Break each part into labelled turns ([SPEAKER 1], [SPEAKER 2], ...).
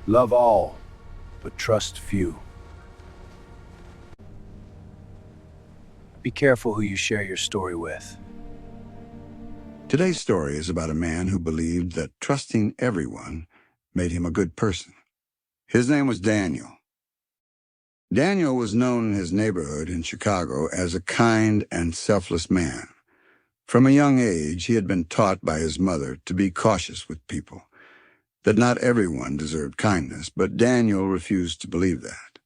[SPEAKER 1] Love all, but trust few. Be careful who you share your story with.
[SPEAKER 2] Today's story is about a man who believed that trusting everyone made him a good person. His name was Daniel. Daniel was known in his neighborhood in Chicago as a kind and selfless man. From a young age, he had been taught by his mother to be cautious with people, that not everyone deserved kindness, but Daniel refused to believe that.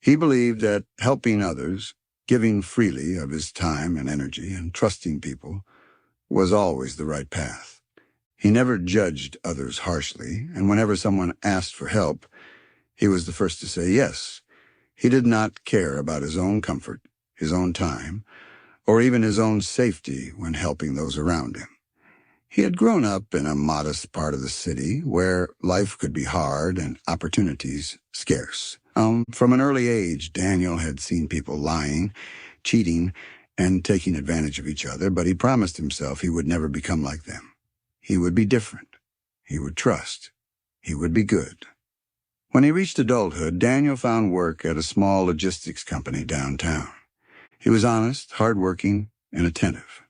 [SPEAKER 2] He believed that helping others, giving freely of his time and energy, and trusting people was always the right path. He never judged others harshly, and whenever someone asked for help, he was the first to say yes. He did not care about his own comfort, his own time, or even his own safety when helping those around him. He had grown up in a modest part of the city where life could be hard and opportunities scarce. From an early age, Daniel had seen people lying, cheating, and taking advantage of each other, but he promised himself he would never become like them. He would be different. He would trust. He would be good. When he reached adulthood, Daniel found work at a small logistics company downtown. He was honest, hardworking, and attentive.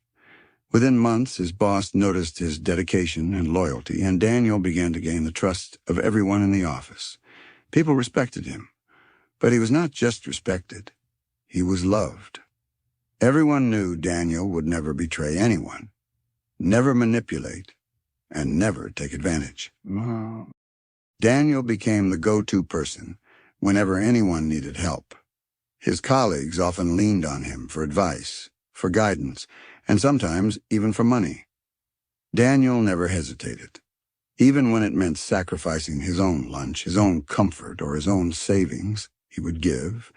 [SPEAKER 2] Within months, his boss noticed his dedication and loyalty, and Daniel began to gain the trust of everyone in the office. People respected him, but he was not just respected. He was loved. Everyone knew Daniel would never betray anyone, never manipulate, and never take advantage. Daniel became the go-to person whenever anyone needed help. His colleagues often leaned on him for advice, for guidance, and sometimes even for money. Daniel never hesitated. Even when it meant sacrificing his own lunch, his own comfort, or his own savings, he would give.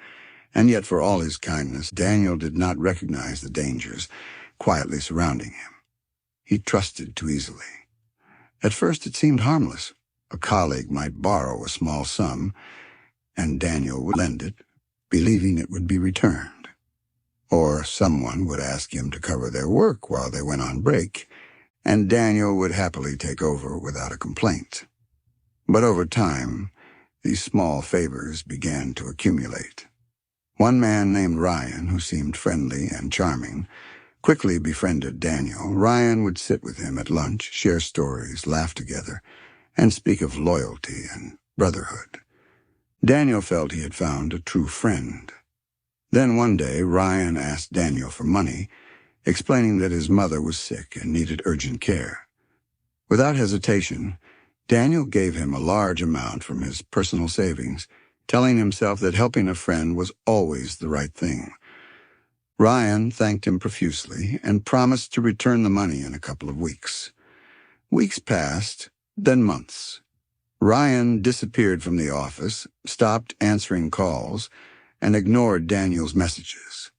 [SPEAKER 2] And yet for all his kindness, Daniel did not recognize the dangers quietly surrounding him. He trusted too easily. At first it seemed harmless. A colleague might borrow a small sum, and Daniel would lend it, believing it would be returned. Or someone would ask him to cover their work while they went on break, and Daniel would happily take over without a complaint. But over time, these small favors began to accumulate. One man named Ryan, who seemed friendly and charming, quickly befriended Daniel. Ryan would sit with him at lunch, share stories, laugh together, and speak of loyalty and brotherhood. Daniel felt he had found a true friend. Then one day, Ryan asked Daniel for money, explaining that his mother was sick and needed urgent care. Without hesitation, Daniel gave him a large amount from his personal savings, telling himself that helping a friend was always the right thing. Ryan thanked him profusely and promised to return the money in a couple of weeks. Weeks passed, then months. Ryan disappeared from the office, stopped answering calls, and ignored Daniel's messages.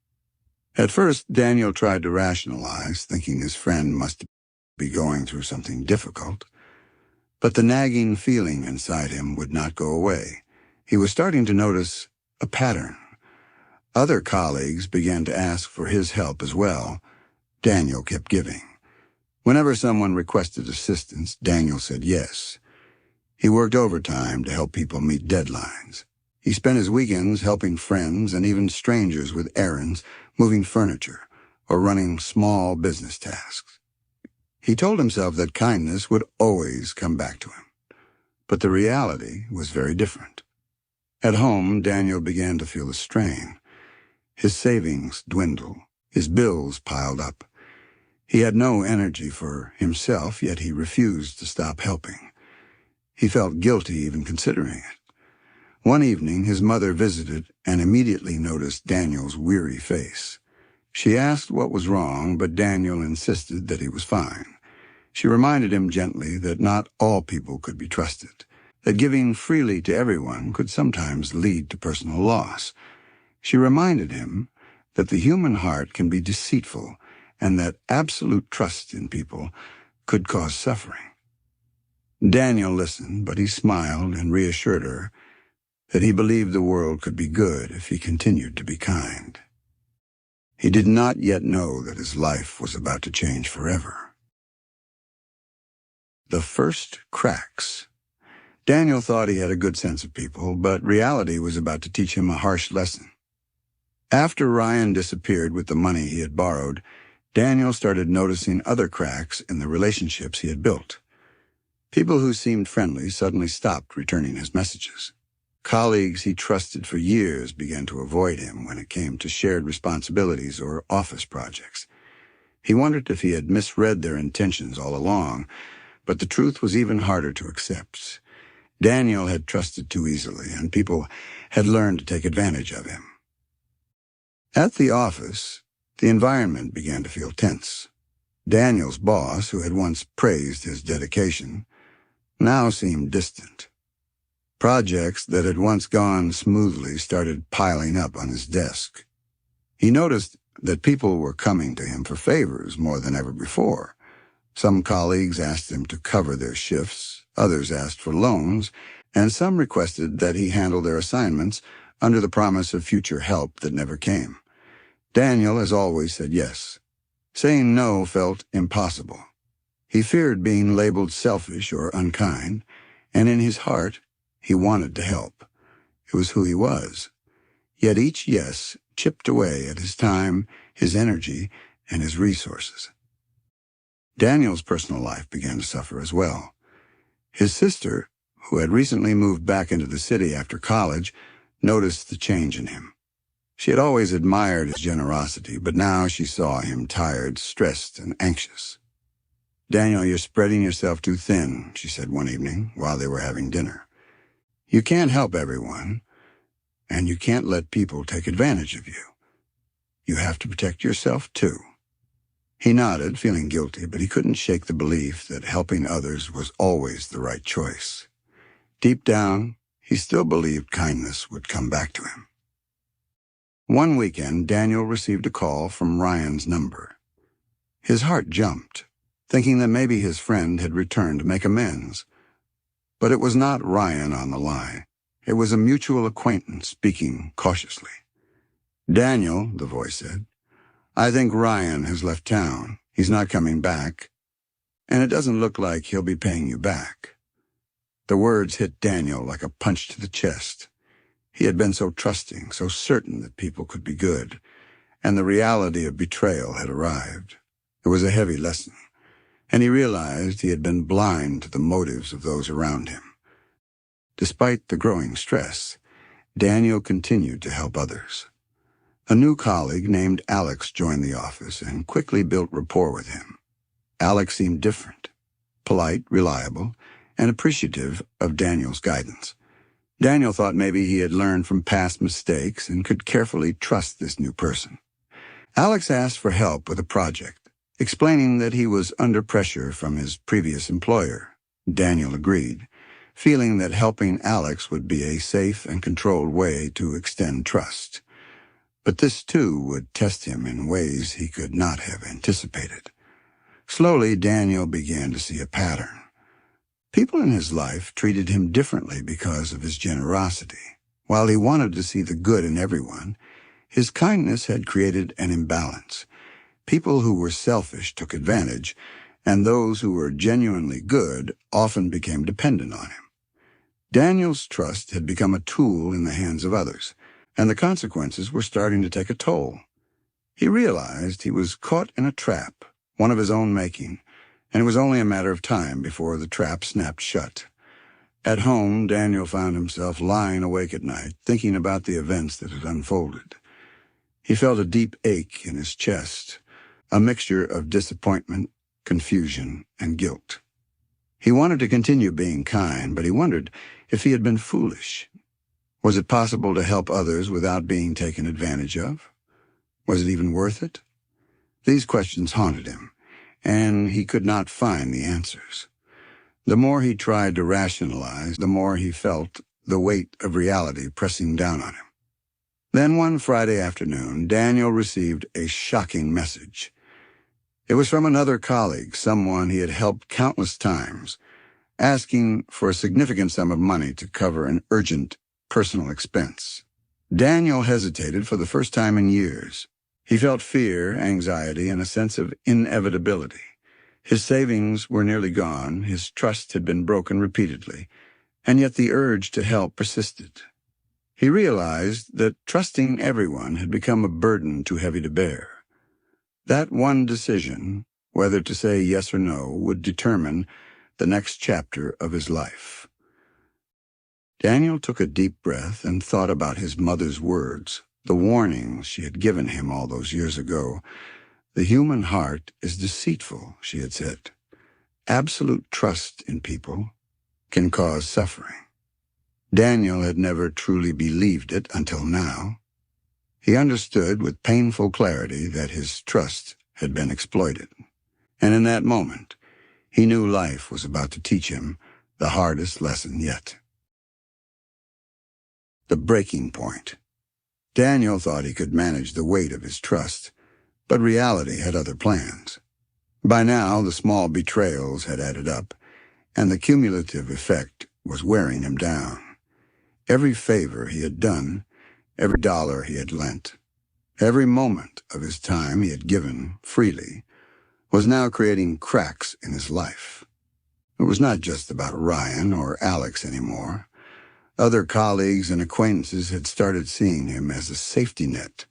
[SPEAKER 2] At first, Daniel tried to rationalize, thinking his friend must be going through something difficult. But the nagging feeling inside him would not go away. He was starting to notice a pattern. Other colleagues began to ask for his help as well. Daniel kept giving. Whenever someone requested assistance, Daniel said yes. He worked overtime to help people meet deadlines. He spent his weekends helping friends and even strangers with errands, moving furniture, or running small business tasks. He told himself that kindness would always come back to him. But the reality was very different. At home, Daniel began to feel the strain. His savings dwindled. His bills piled up. He had no energy for himself, yet he refused to stop helping. He felt guilty even considering it. One evening, his mother visited and immediately noticed Daniel's weary face. She asked what was wrong, but Daniel insisted that he was fine. She reminded him gently that not all people could be trusted, that giving freely to everyone could sometimes lead to personal loss. She reminded him that the human heart can be deceitful and that absolute trust in people could cause suffering. Daniel listened, but he smiled and reassured her that he believed the world could be good if he continued to be kind. He did not yet know that his life was about to change forever. The first cracks. Daniel thought he had a good sense of people, but reality was about to teach him a harsh lesson. After Ryan disappeared with the money he had borrowed, Daniel started noticing other cracks in the relationships he had built. People who seemed friendly suddenly stopped returning his messages. Colleagues he trusted for years began to avoid him when it came to shared responsibilities or office projects. He wondered if he had misread their intentions all along, but the truth was even harder to accept. Daniel had trusted too easily, and people had learned to take advantage of him. At the office, the environment began to feel tense. Daniel's boss, who had once praised his dedication, now seemed distant. Projects that had once gone smoothly started piling up on his desk. He noticed that people were coming to him for favors more than ever before. Some colleagues asked him to cover their shifts, others asked for loans, and some requested that he handle their assignments under the promise of future help that never came. Daniel, as always, said yes. Saying no felt impossible. He feared being labeled selfish or unkind, and in his heart, he wanted to help. It was who he was. Yet each yes chipped away at his time, his energy, and his resources. Daniel's personal life began to suffer as well. His sister, who had recently moved back into the city after college, noticed the change in him. She had always admired his generosity, but now she saw him tired, stressed, and anxious. "Daniel, you're spreading yourself too thin," she said one evening while they were having dinner. "You can't help everyone, and you can't let people take advantage of you. You have to protect yourself, too." He nodded, feeling guilty, but he couldn't shake the belief that helping others was always the right choice. Deep down, he still believed kindness would come back to him. One weekend, Daniel received a call from Ryan's number. His heart jumped, thinking that maybe his friend had returned to make amends. But it was not Ryan on the line. It was a mutual acquaintance speaking cautiously. "Daniel," the voice said, "I think Ryan has left town. He's not coming back. And it doesn't look like he'll be paying you back." The words hit Daniel like a punch to the chest. He had been so trusting, so certain that people could be good, and the reality of betrayal had arrived. It was a heavy lesson, and he realized he had been blind to the motives of those around him. Despite the growing stress, Daniel continued to help others. A new colleague named Alex joined the office and quickly built rapport with him. Alex seemed different, polite, reliable, and appreciative of Daniel's guidance. Daniel thought maybe he had learned from past mistakes and could carefully trust this new person. Alex asked for help with a project, explaining that he was under pressure from his previous employer. Daniel agreed, feeling that helping Alex would be a safe and controlled way to extend trust. But this, too, would test him in ways he could not have anticipated. Slowly, Daniel began to see a pattern. People in his life treated him differently because of his generosity. While he wanted to see the good in everyone, his kindness had created an imbalance. People who were selfish took advantage, and those who were genuinely good often became dependent on him. Daniel's trust had become a tool in the hands of others, and the consequences were starting to take a toll. He realized he was caught in a trap, one of his own making, and it was only a matter of time before the trap snapped shut. At home, Daniel found himself lying awake at night, thinking about the events that had unfolded. He felt a deep ache in his chest, a mixture of disappointment, confusion, and guilt. He wanted to continue being kind, but he wondered if he had been foolish. Was it possible to help others without being taken advantage of? Was it even worth it? These questions haunted him, and he could not find the answers. The more he tried to rationalize, the more he felt the weight of reality pressing down on him. Then one Friday afternoon, Daniel received a shocking message. It was from another colleague, someone he had helped countless times, asking for a significant sum of money to cover an urgent personal expense. Daniel hesitated for the first time in years. He felt fear, anxiety, and a sense of inevitability. His savings were nearly gone, his trust had been broken repeatedly, And yet the urge to help persisted. He realized that trusting everyone had become a burden too heavy to bear. That one decision, whether to say yes or no, would determine the next chapter of his life. Daniel took a deep breath and thought about his mother's words, the warnings she had given him all those years ago. The human heart is deceitful, she had said. Absolute trust in people can cause suffering. Daniel had never truly believed it until now. He understood with painful clarity that his trust had been exploited. And in that moment, he knew life was about to teach him the hardest lesson yet. The breaking point. Daniel thought he could manage the weight of his trust, but reality had other plans. By now, the small betrayals had added up, and the cumulative effect was wearing him down. Every favor he had done, every dollar he had lent, every moment of his time he had given freely, was now creating cracks in his life. It was not just about Ryan or Alex anymore. Other colleagues and acquaintances had started seeing him as a safety net,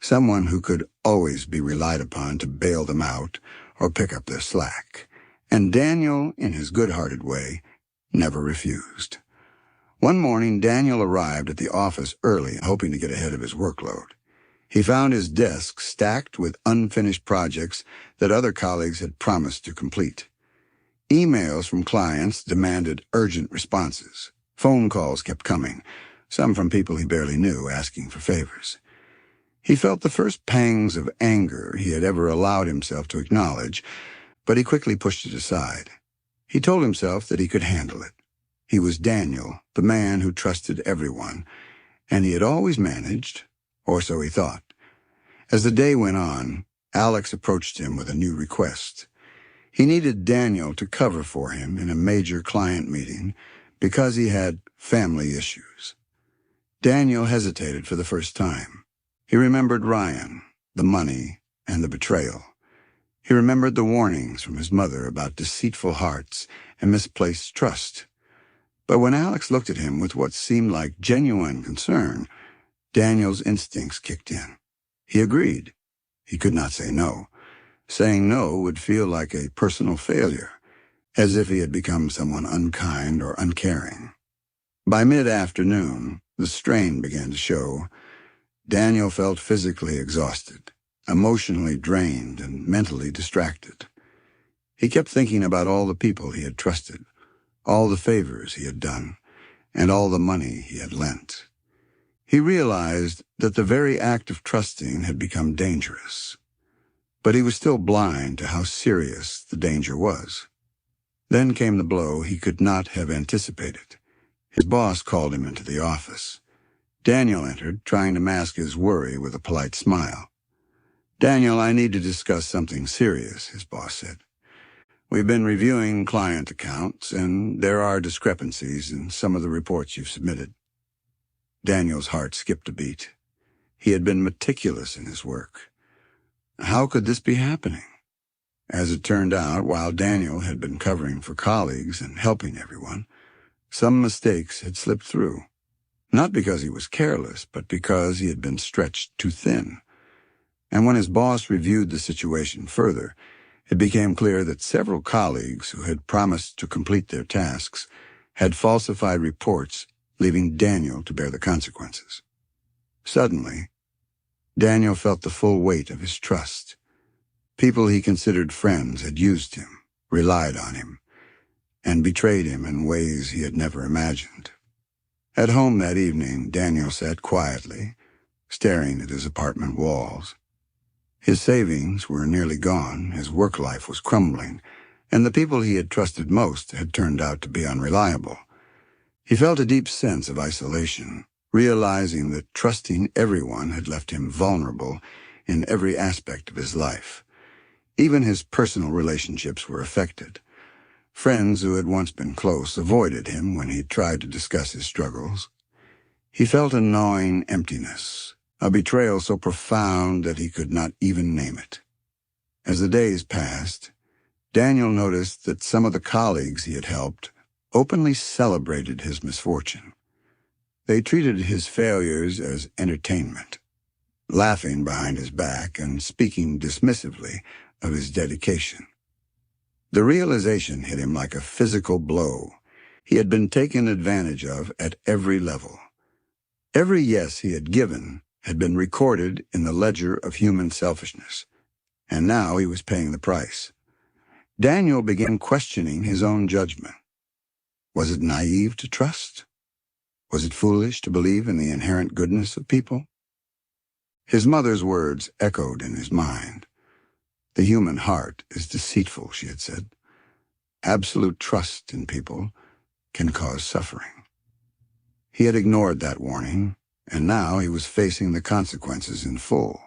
[SPEAKER 2] someone who could always be relied upon to bail them out or pick up their slack. And Daniel, in his good-hearted way, never refused. One morning, Daniel arrived at the office early, hoping to get ahead of his workload. He found his desk stacked with unfinished projects that other colleagues had promised to complete. Emails from clients demanded urgent responses. Phone calls kept coming, some from people he barely knew, asking for favors. He felt the first pangs of anger he had ever allowed himself to acknowledge, but he quickly pushed it aside. He told himself that he could handle it. He was Daniel, the man who trusted everyone, and he had always managed, or so he thought. As the day went on, Alex approached him with a new request. He needed Daniel to cover for him in a major client meeting because he had family issues. Daniel hesitated for the first time. He remembered Ryan, the money, and the betrayal. He remembered the warnings from his mother about deceitful hearts and misplaced trust. But when Alex looked at him with what seemed like genuine concern, Daniel's instincts kicked in. He agreed. He could not say no. Saying no would feel like a personal failure, as if he had become someone unkind or uncaring. By mid-afternoon, the strain began to show. Daniel felt physically exhausted, emotionally drained, and mentally distracted. He kept thinking about all the people he had trusted, all the favors he had done, and all the money he had lent. He realized that the very act of trusting had become dangerous, but he was still blind to how serious the danger was. Then came the blow he could not have anticipated. His boss called him into the office. Daniel entered, trying to mask his worry with a polite smile. "Daniel, I need to discuss something serious," his boss said. "We've been reviewing client accounts, and there are discrepancies in some of the reports you've submitted." Daniel's heart skipped a beat. He had been meticulous in his work. How could this be happening? As it turned out, while Daniel had been covering for colleagues and helping everyone, some mistakes had slipped through. Not because he was careless, but because he had been stretched too thin. And when his boss reviewed the situation further, it became clear that several colleagues who had promised to complete their tasks had falsified reports, leaving Daniel to bear the consequences. Suddenly, Daniel felt the full weight of his trust. People he considered friends had used him, relied on him, and betrayed him in ways he had never imagined. At home that evening, Daniel sat quietly, staring at his apartment walls. His savings were nearly gone, his work life was crumbling, and the people he had trusted most had turned out to be unreliable. He felt a deep sense of isolation, realizing that trusting everyone had left him vulnerable in every aspect of his life. Even his personal relationships were affected. Friends who had once been close avoided him when he tried to discuss his struggles. He felt a gnawing emptiness, a betrayal so profound that he could not even name it. As the days passed, Daniel noticed that some of the colleagues he had helped openly celebrated his misfortune. They treated his failures as entertainment, laughing behind his back and speaking dismissively of his dedication. The realization hit him like a physical blow. He had been taken advantage of at every level. Every yes he had given had been recorded in the ledger of human selfishness, and now he was paying the price. Daniel began questioning his own judgment. Was it naive to trust? Was it foolish to believe in the inherent goodness of people? His mother's words echoed in his mind. The human heart is deceitful, she had said. Absolute trust in people can cause suffering. He had ignored that warning, and now he was facing the consequences in full.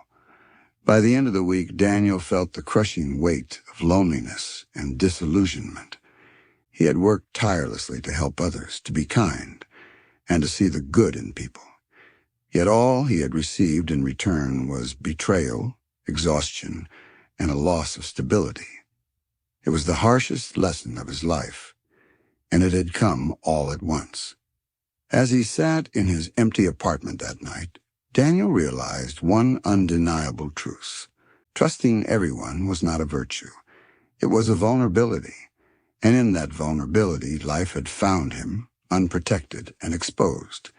[SPEAKER 2] By the end of the week, Daniel felt the crushing weight of loneliness and disillusionment. He had worked tirelessly to help others, to be kind, and to see the good in people. Yet all he had received in return was betrayal, exhaustion, and a loss of stability. It was the harshest lesson of his life, and it had come all at once. As he sat in his empty apartment that night, Daniel realized one undeniable truth. Trusting everyone was not a virtue. It was a vulnerability, and in that vulnerability life had found him, unprotected and exposed,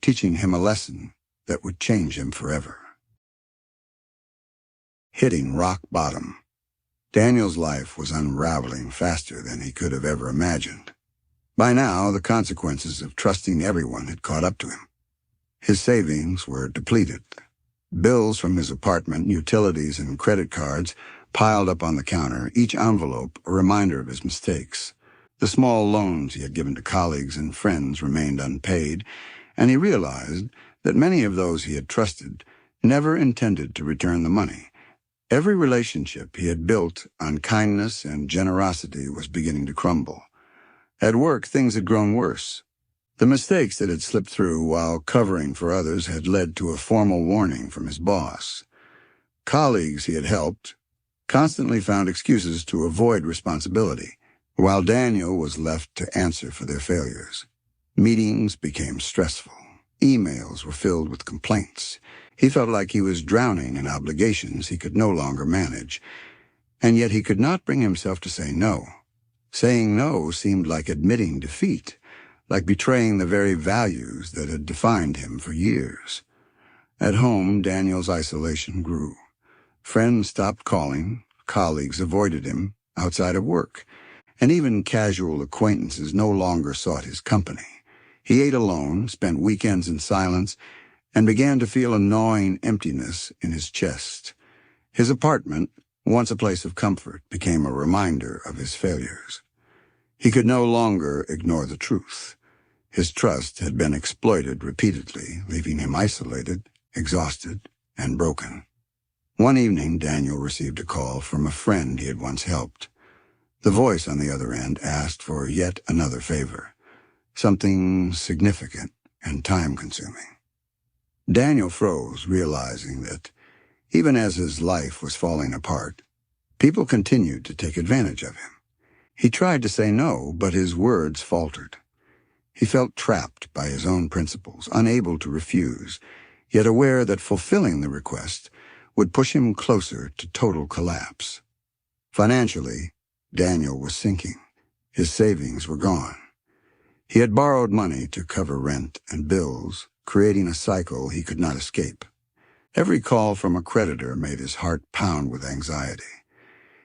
[SPEAKER 2] teaching him a lesson that would change him forever. Hitting rock bottom. Daniel's life was unraveling faster than he could have ever imagined. By now, the consequences of trusting everyone had caught up to him. His savings were depleted. Bills from his apartment, utilities, and credit cards piled up on the counter, each envelope a reminder of his mistakes. The small loans he had given to colleagues and friends remained unpaid, and he realized that many of those he had trusted never intended to return the money. Every relationship he had built on kindness and generosity was beginning to crumble. At work, things had grown worse. The mistakes that had slipped through while covering for others had led to a formal warning from his boss. Colleagues he had helped constantly found excuses to avoid responsibility, while Daniel was left to answer for their failures. Meetings became stressful. Emails were filled with complaints. He felt like he was drowning in obligations he could no longer manage, and yet he could not bring himself to say no. Saying no seemed like admitting defeat, like betraying the very values that had defined him for years. At home, Daniel's isolation grew. Friends stopped calling, colleagues avoided him outside of work, and even casual acquaintances no longer sought his company. He ate alone, spent weekends in silence, and began to feel a gnawing emptiness in his chest. His apartment, once a place of comfort, became a reminder of his failures. He could no longer ignore the truth. His trust had been exploited repeatedly, leaving him isolated, exhausted, and broken. One evening, Daniel received a call from a friend he had once helped. The voice on the other end asked for yet another favor, something significant and time-consuming. Daniel froze, realizing that, even as his life was falling apart, people continued to take advantage of him. He tried to say no, but his words faltered. He felt trapped by his own principles, unable to refuse, yet aware that fulfilling the request would push him closer to total collapse. Financially, Daniel was sinking. His savings were gone. He had borrowed money to cover rent and bills, creating a cycle he could not escape. Every call from a creditor made his heart pound with anxiety.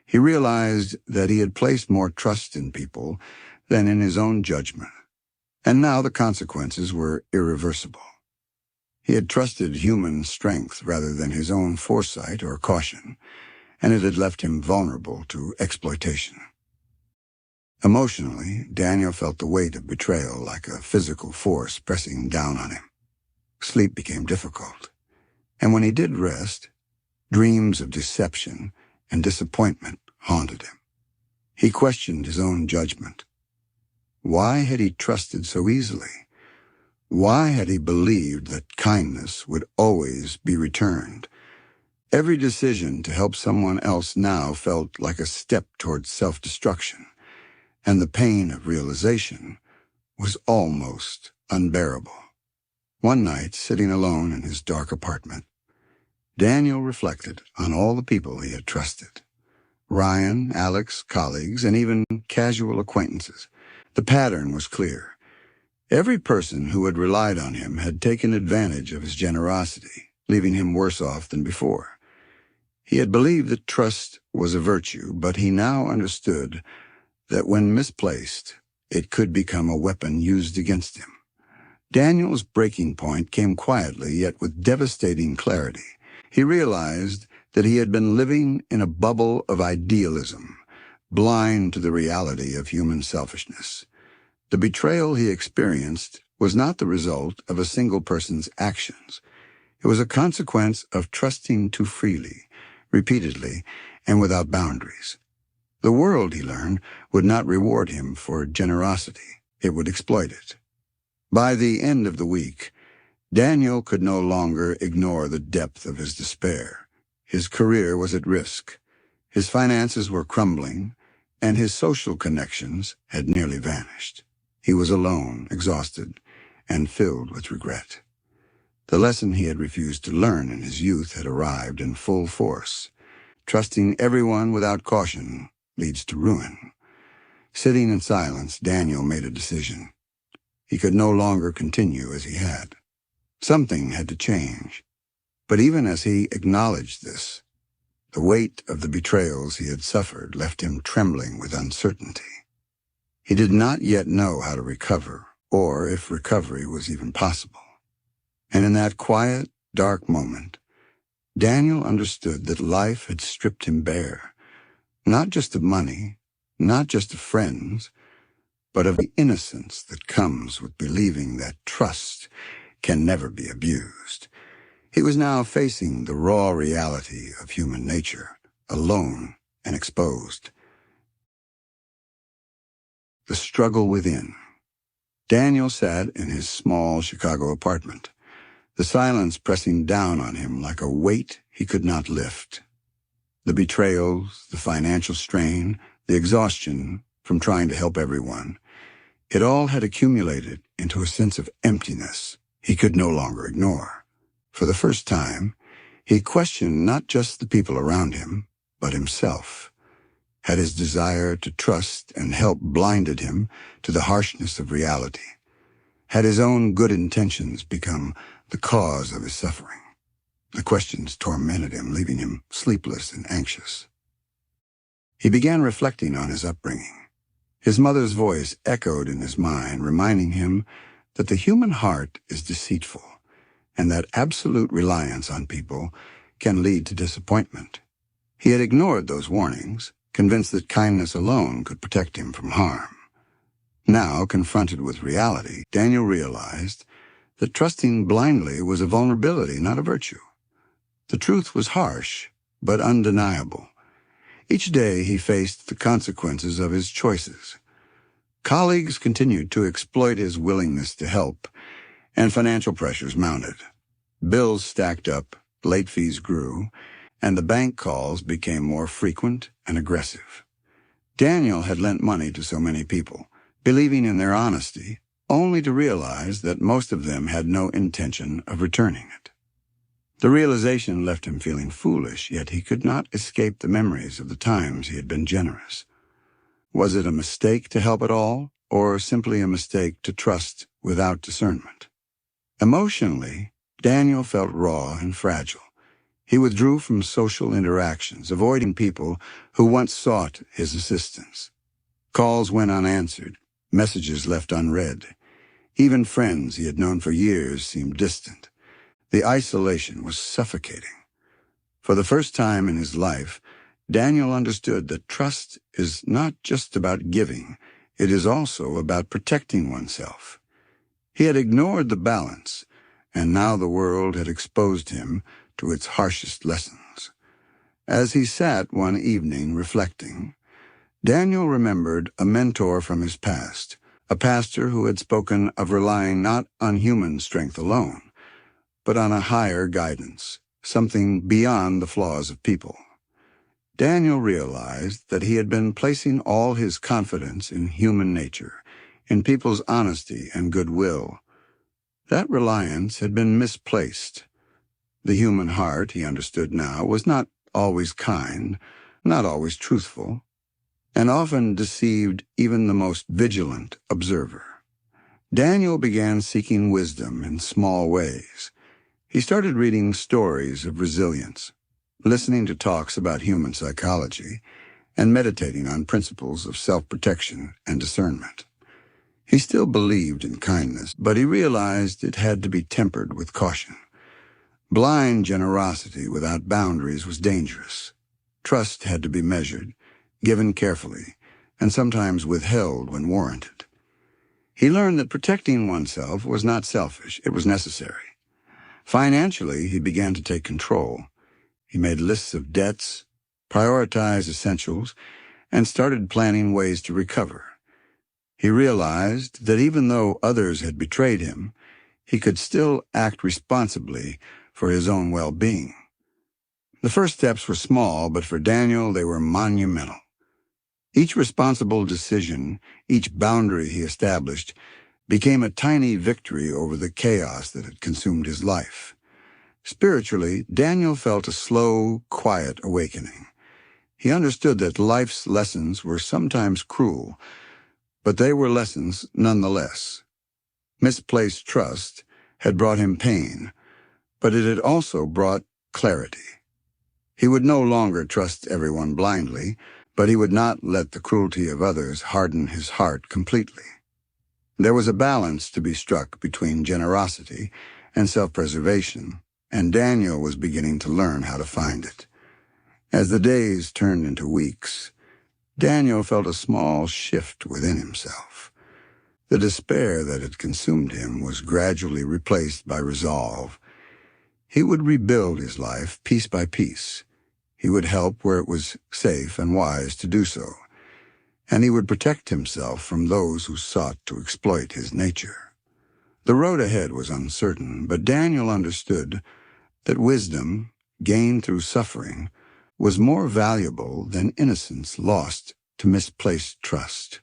[SPEAKER 2] He realized that he had placed more trust in people than in his own judgment, and now the consequences were irreversible. He had trusted human strength rather than his own foresight or caution, and it had left him vulnerable to exploitation. Emotionally, Daniel felt the weight of betrayal like a physical force pressing down on him. Sleep became difficult, and when he did rest, dreams of deception and disappointment haunted him. He questioned his own judgment. Why had he trusted so easily? Why had he believed that kindness would always be returned? Every decision to help someone else now felt like a step towards self-destruction, and the pain of realization was almost unbearable. One night, sitting alone in his dark apartment, Daniel reflected on all the people he had trusted. Ryan, Alex, colleagues, and even casual acquaintances. The pattern was clear. Every person who had relied on him had taken advantage of his generosity, leaving him worse off than before. He had believed that trust was a virtue, but he now understood that when misplaced, it could become a weapon used against him. Daniel's breaking point came quietly, yet with devastating clarity. He realized that he had been living in a bubble of idealism, blind to the reality of human selfishness. The betrayal he experienced was not the result of a single person's actions. It was a consequence of trusting too freely, repeatedly, and without boundaries. The world, he learned, would not reward him for generosity. It would exploit it. By the end of the week, Daniel could no longer ignore the depth of his despair. His career was at risk. His finances were crumbling, and his social connections had nearly vanished. He was alone, exhausted, and filled with regret. The lesson he had refused to learn in his youth had arrived in full force. Trusting everyone without caution leads to ruin. Sitting in silence, Daniel made a decision. He could no longer continue as he had. Something had to change. But even as he acknowledged this, the weight of the betrayals he had suffered left him trembling with uncertainty. He did not yet know how to recover, or if recovery was even possible. And in that quiet, dark moment, Daniel understood that life had stripped him bare, not just of money, not just of friends, but of the innocence that comes with believing that trust can never be abused. He was now facing the raw reality of human nature, alone and exposed. The struggle within. Daniel sat in his small Chicago apartment, the silence pressing down on him like a weight he could not lift. The betrayals, the financial strain, the exhaustion from trying to help everyone, it all had accumulated into a sense of emptiness he could no longer ignore. For the first time, he questioned not just the people around him, but himself. Had his desire to trust and help blinded him to the harshness of reality? Had his own good intentions become the cause of his suffering? The questions tormented him, leaving him sleepless and anxious. He began reflecting on his upbringing. His mother's voice echoed in his mind, reminding him that the human heart is deceitful, and that absolute reliance on people can lead to disappointment. He had ignored those warnings, convinced that kindness alone could protect him from harm. Now, confronted with reality, Daniel realized that trusting blindly was a vulnerability, not a virtue. The truth was harsh, but undeniable. Each day he faced the consequences of his choices. Colleagues continued to exploit his willingness to help, and financial pressures mounted. Bills stacked up, late fees grew, and the bank calls became more frequent and aggressive. Daniel had lent money to so many people, believing in their honesty, only to realize that most of them had no intention of returning it. The realization left him feeling foolish, yet he could not escape the memories of the times he had been generous. Was it a mistake to help at all, or simply a mistake to trust without discernment? Emotionally, Daniel felt raw and fragile. He withdrew from social interactions, avoiding people who once sought his assistance. Calls went unanswered, messages left unread. Even friends he had known for years seemed distant. The isolation was suffocating. For the first time in his life, Daniel understood that trust is not just about giving, it is also about protecting oneself. He had ignored the balance, and now the world had exposed him to its harshest lessons. As he sat one evening reflecting, Daniel remembered a mentor from his past, a pastor who had spoken of relying not on human strength alone, but on a higher guidance, something beyond the flaws of people. Daniel realized that he had been placing all his confidence in human nature, in people's honesty and goodwill. That reliance had been misplaced. The human heart, he understood now, was not always kind, not always truthful, and often deceived even the most vigilant observer. Daniel began seeking wisdom in small ways. He started reading stories of resilience, listening to talks about human psychology, and meditating on principles of self-protection and discernment. He still believed in kindness, but he realized it had to be tempered with caution. Blind generosity without boundaries was dangerous. Trust had to be measured, given carefully, and sometimes withheld when warranted. He learned that protecting oneself was not selfish, it was necessary. Financially, he began to take control. He made lists of debts, prioritized essentials, and started planning ways to recover. He realized that even though others had betrayed him, he could still act responsibly for his own well-being. The first steps were small, but for Daniel they were monumental. Each responsible decision, each boundary he established, became a tiny victory over the chaos that had consumed his life. Spiritually, Daniel felt a slow, quiet awakening. He understood that life's lessons were sometimes cruel, but they were lessons nonetheless. Misplaced trust had brought him pain, but it had also brought clarity. He would no longer trust everyone blindly, but he would not let the cruelty of others harden his heart completely. There was a balance to be struck between generosity and self-preservation, and Daniel was beginning to learn how to find it. As the days turned into weeks, Daniel felt a small shift within himself. The despair that had consumed him was gradually replaced by resolve. He would rebuild his life piece by piece. He would help where it was safe and wise to do so, and he would protect himself from those who sought to exploit his nature. The road ahead was uncertain, but Daniel understood that wisdom, gained through suffering, was more valuable than innocence lost to misplaced trust.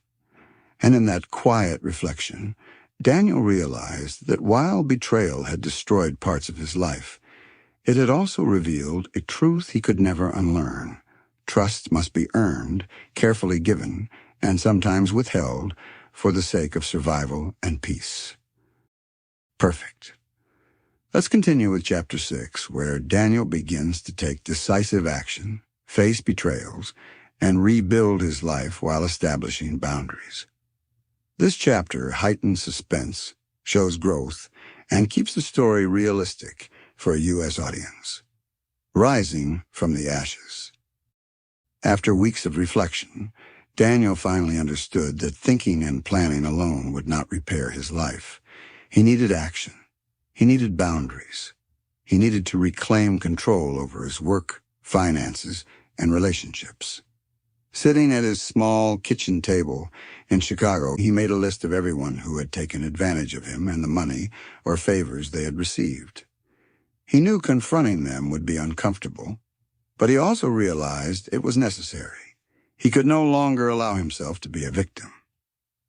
[SPEAKER 2] And in that quiet reflection, Daniel realized that while betrayal had destroyed parts of his life, it had also revealed a truth he could never unlearn. Trust must be earned, carefully given, and sometimes withheld for the sake of survival and peace. Perfect. Let's continue with Chapter 6, where Daniel begins to take decisive action, face betrayals, and rebuild his life while establishing boundaries. This chapter heightens suspense, shows growth, and keeps the story realistic for a U.S. audience. Rising from the ashes. After weeks of reflection, Daniel finally understood that thinking and planning alone would not repair his life. He needed action. He needed boundaries. He needed to reclaim control over his work, finances, and relationships. Sitting at his small kitchen table in Chicago, he made a list of everyone who had taken advantage of him and the money or favors they had received. He knew confronting them would be uncomfortable, but he also realized it was necessary. He could no longer allow himself to be a victim.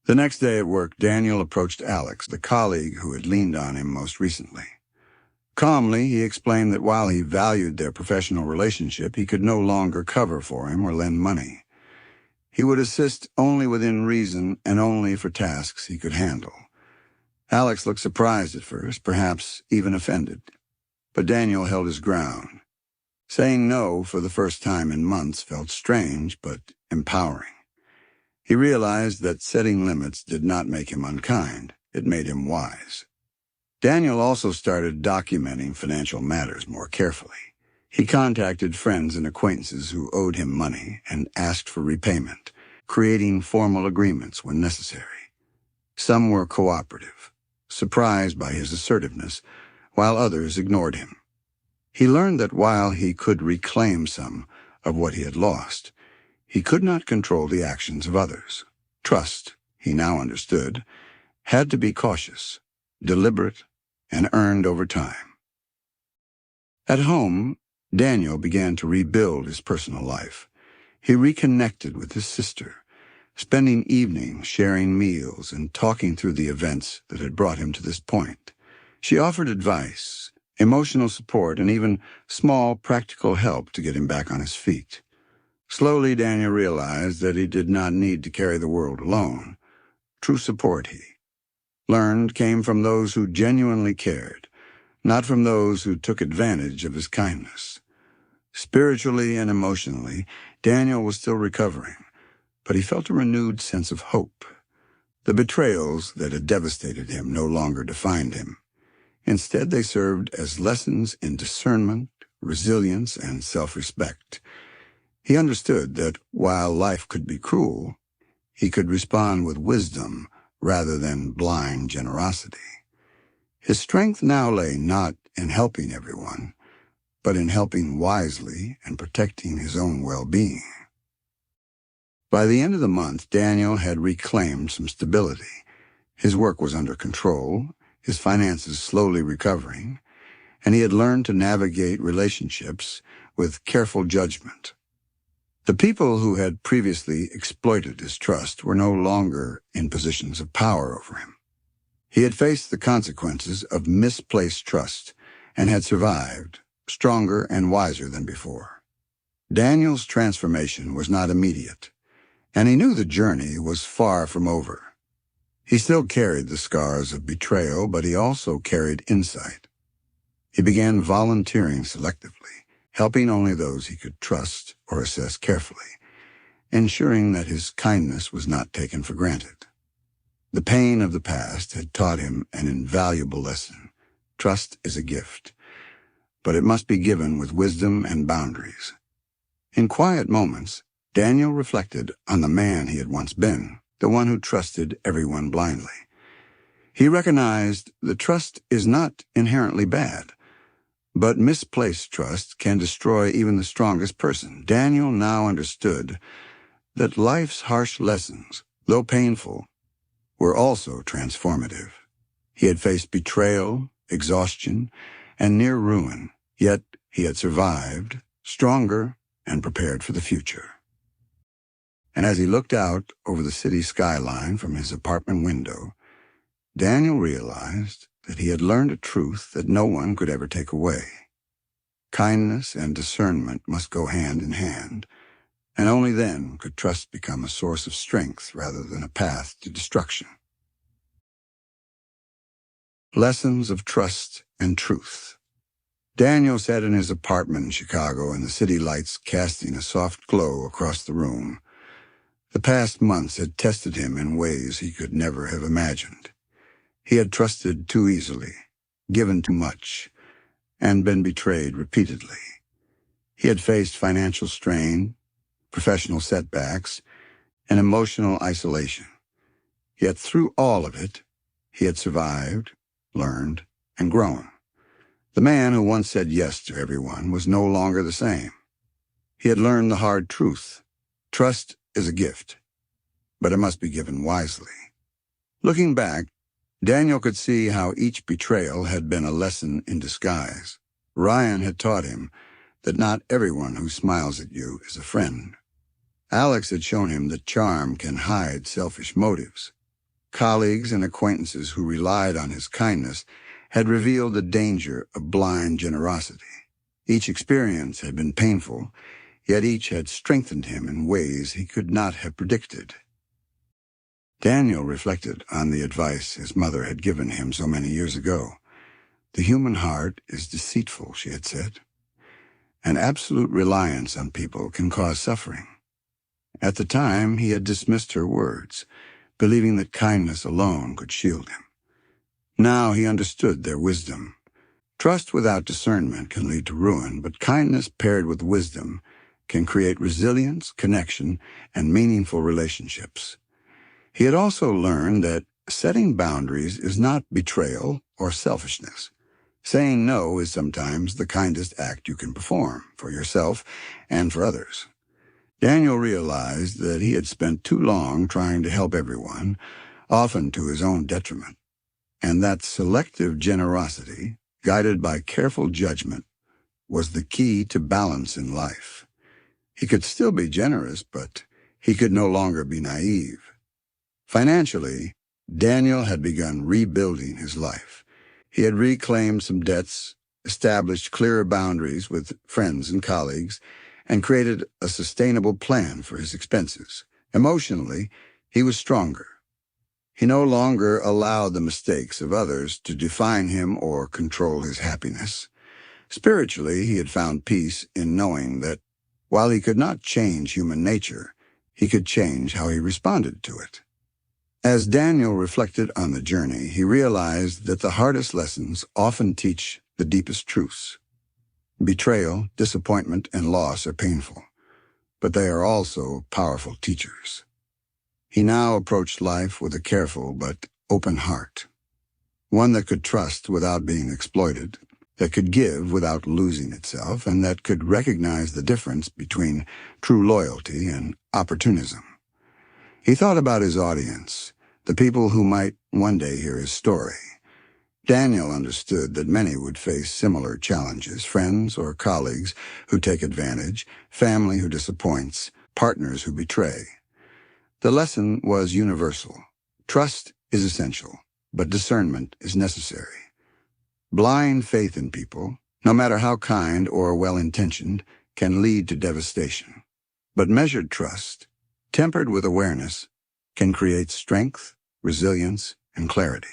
[SPEAKER 2] The next day at work, Daniel approached Alex, the colleague who had leaned on him most recently. Calmly, he explained that while he valued their professional relationship, he could no longer cover for him or lend money. He would assist only within reason and only for tasks he could handle. Alex looked surprised at first, perhaps even offended. But Daniel held his ground. Saying no for the first time in months felt strange but empowering. He realized that setting limits did not make him unkind. It made him wise. Daniel also started documenting financial matters more carefully. He contacted friends and acquaintances who owed him money and asked for repayment, creating formal agreements when necessary. Some were cooperative, surprised by his assertiveness, while others ignored him. He learned that while he could reclaim some of what he had lost, he could not control the actions of others. Trust, he now understood, had to be cautious, deliberate, and earned over time. At home, Daniel began to rebuild his personal life. He reconnected with his sister, spending evenings sharing meals and talking through the events that had brought him to this point. She offered advice, emotional support, and even small practical help to get him back on his feet. Slowly, Daniel realized that he did not need to carry the world alone. True support, he learned, came from those who genuinely cared, not from those who took advantage of his kindness. Spiritually and emotionally, Daniel was still recovering, but he felt a renewed sense of hope. The betrayals that had devastated him no longer defined him. Instead, they served as lessons in discernment, resilience, and self-respect. He understood that while life could be cruel, he could respond with wisdom rather than blind generosity. His strength now lay not in helping everyone, but in helping wisely and protecting his own well-being. By the end of the month, Daniel had reclaimed some stability. His work was under control, his finances slowly recovering, and he had learned to navigate relationships with careful judgment. The people who had previously exploited his trust were no longer in positions of power over him. He had faced the consequences of misplaced trust and had survived, stronger and wiser than before. Daniel's transformation was not immediate, and he knew the journey was far from over. He still carried the scars of betrayal, but he also carried insight. He began volunteering selectively, helping only those he could trust or assess carefully, ensuring that his kindness was not taken for granted. The pain of the past had taught him an invaluable lesson. Trust is a gift, but it must be given with wisdom and boundaries. In quiet moments, Daniel reflected on the man he had once been, the one who trusted everyone blindly. He recognized that trust is not inherently bad, but misplaced trust can destroy even the strongest person. Daniel now understood that life's harsh lessons, though painful, were also transformative. He had faced betrayal, exhaustion, and near ruin, yet he had survived, stronger, and prepared for the future. And as he looked out over the city skyline from his apartment window, Daniel realized that he had learned a truth that no one could ever take away. Kindness and discernment must go hand in hand, and only then could trust become a source of strength rather than a path to destruction. Lessons of Trust and Truth. Daniel sat in his apartment in Chicago, and the city lights casting a soft glow across the room. The past months had tested him in ways he could never have imagined. He had trusted too easily, given too much, and been betrayed repeatedly. He had faced financial strain, professional setbacks, and emotional isolation. Yet through all of it, he had survived, learned, and grown. The man who once said yes to everyone was no longer the same. He had learned the hard truth. Trust is a gift, but it must be given wisely. Looking back, Daniel could see how each betrayal had been a lesson in disguise. Ryan had taught him that not everyone who smiles at you is a friend. Alex had shown him that charm can hide selfish motives. Colleagues and acquaintances who relied on his kindness had revealed the danger of blind generosity. Each experience had been painful, yet each had strengthened him in ways he could not have predicted. Daniel reflected on the advice his mother had given him so many years ago. The human heart is deceitful, she had said, and absolute reliance on people can cause suffering. At the time, he had dismissed her words, believing that kindness alone could shield him. Now he understood their wisdom. Trust without discernment can lead to ruin, but kindness paired with wisdom can create resilience, connection, and meaningful relationships. He had also learned that setting boundaries is not betrayal or selfishness. Saying no is sometimes the kindest act you can perform for yourself and for others. Daniel realized that he had spent too long trying to help everyone, often to his own detriment, and that selective generosity, guided by careful judgment, was the key to balance in life. He could still be generous, but He could no longer be naive. Financially, Daniel had begun rebuilding his life. He had reclaimed some debts, established clearer boundaries with friends and colleagues, and created a sustainable plan for his expenses. Emotionally, he was stronger. He no longer allowed the mistakes of others to define him or control his happiness. Spiritually, he had found peace in knowing that while he could not change human nature, he could change how he responded to it. As Daniel reflected on the journey, he realized that the hardest lessons often teach the deepest truths. Betrayal, disappointment, and loss are painful, but they are also powerful teachers. He now approached life with a careful but open heart, one that could trust without being exploited, that could give without losing itself, and that could recognize the difference between true loyalty and opportunism. He thought about his audience, the people who might one day hear his story. Daniel understood that many would face similar challenges, friends or colleagues who take advantage, family who disappoints, partners who betray. The lesson was universal. Trust is essential, but discernment is necessary. Blind faith in people, no matter how kind or well-intentioned, can lead to devastation. But measured trust, tempered with awareness, can create strength, resilience, and clarity.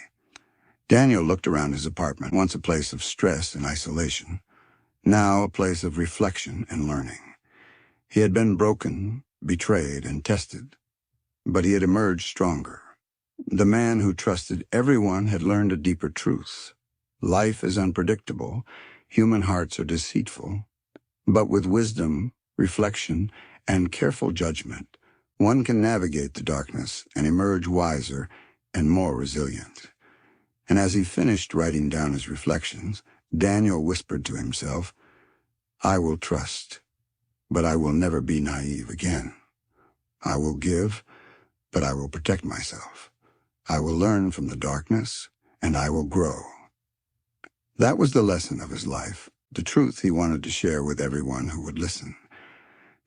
[SPEAKER 2] Daniel looked around his apartment, once a place of stress and isolation, now a place of reflection and learning. He had been broken, betrayed, and tested, but he had emerged stronger. The man who trusted everyone had learned a deeper truth. Life is unpredictable, human hearts are deceitful, but with wisdom, reflection, and careful judgment, one can navigate the darkness and emerge wiser and more resilient. And as he finished writing down his reflections, Daniel whispered to himself, "I will trust, but I will never be naive again. I will give, but I will protect myself. I will learn from the darkness, and I will grow." That was the lesson of his life, the truth he wanted to share with everyone who would listen.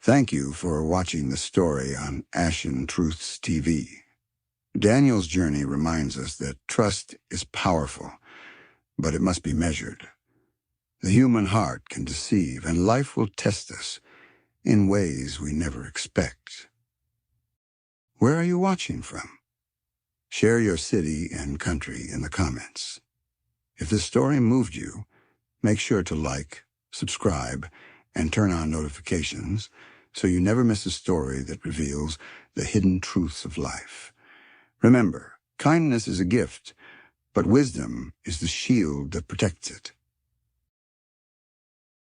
[SPEAKER 2] Thank you for watching the story on Ashen Truths TV. Daniel's journey reminds us that trust is powerful, but it must be measured. The human heart can deceive, and life will test us in ways we never expect. Where are you watching from? Share your city and country in the comments. If this story moved you, make sure to like, subscribe, and turn on notifications so you never miss a story that reveals the hidden truths of life. Remember, kindness is a gift, but wisdom is the shield that protects it.